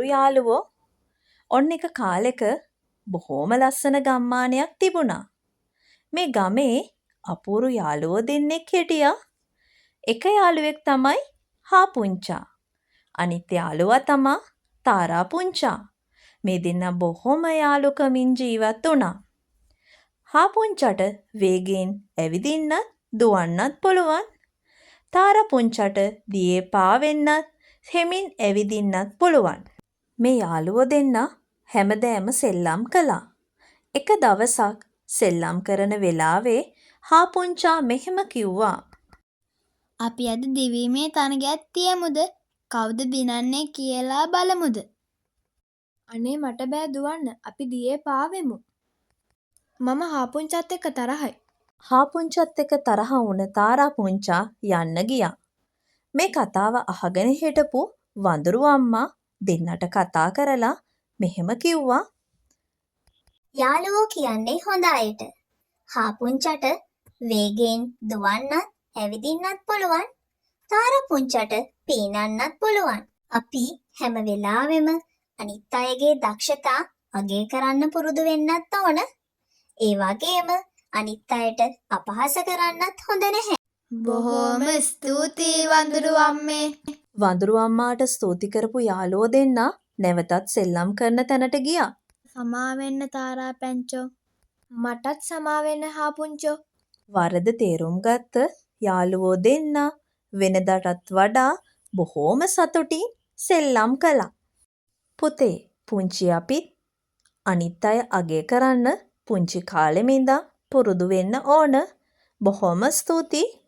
අපූරු යාළුවෝ ඔන්න එක කාලෙක බොහෝම ලස්සන ගම්මානයක් තිබුණා. මේ ගමේ අපූරු යාළුවෝ දෙන්නෙක් හිටියා. එක යාළුවෙක් තමයි හාපුංචා. අනිත් යාළුවා තමා තාරාපුංචා. මේ දෙන්නා බොහොම යාළුකමින් ජීවත් වුණා. හාපුංචට වේගයෙන් ඇවිදින්නත් දුවන්නත් පුළුවන්. තාරාපුංචට දියේ පාවෙන්නත් හෙමින් ඇවිදින්නත් පුළුවන්. මේ යාළුවෝ දෙන්නා හැමදෑම සෙල්ලම් කළා. එක දවසක් සෙල්ලම් කරන වෙලාවේ හාපුංචා මෙහෙම කිව්වා. අපි අද දිවීමේ තරගයක් තියමුද? කවුද දිනන්නේ කියලා බලමුද? අනේ මට බෑ දුවන්න. අපි දියේ පාවෙමු. මම හාපුංචාත් එක්ක තරහයි. හාපුංචාත් එක්ක තරහ වුණ තාරාපුංචා යන්න ගියා. මේ කතාව අහගෙන හිටපු වඳුරු අම්මා දෙන්නට කතා කරලා මෙහෙම කිව්වා. යාළුවෝ කියන්නේ හොඳ අයට. හාපුංචට වේගයෙන් දුවන්නත් ඇවිදින්නත් පුළුවන්. තාරාපුංචට පීනන්නත් පුළුවන්. අපි හැම වෙලාවෙම අනිත් අයගේ දක්ෂතා අගය කරන්න පුරුදු වෙන්නත් ඕන. ඒ වගේම අනිත් අයට අපහාස කරන්නත් හොඳ නැහැ. බොහෝම ස්තුතියි වඳුරු අම්මේ. වඳුරු අම්මාට ස්තුති කරපු යාළුවෝ දෙන්නා නැවතත් සෙල්ලම් කරන තැනට ගියා. සමා වෙන්න තාරා පැංචෝ. මටත් සමා වෙන්න හාපුංචෝ. වරද තේරුම් ගත්ත යාළුවෝ දෙන්නා වෙනදාටත් වඩා බොහෝම සතුටින් සෙල්ලම් කළා. පුතේ පුංචි අපිත් අනිත් අය අගය කරන්න පුංචි කාලෙම ඉඳන් පුරුදු වෙන්න ඕන. බොහොම ස්තුතියි.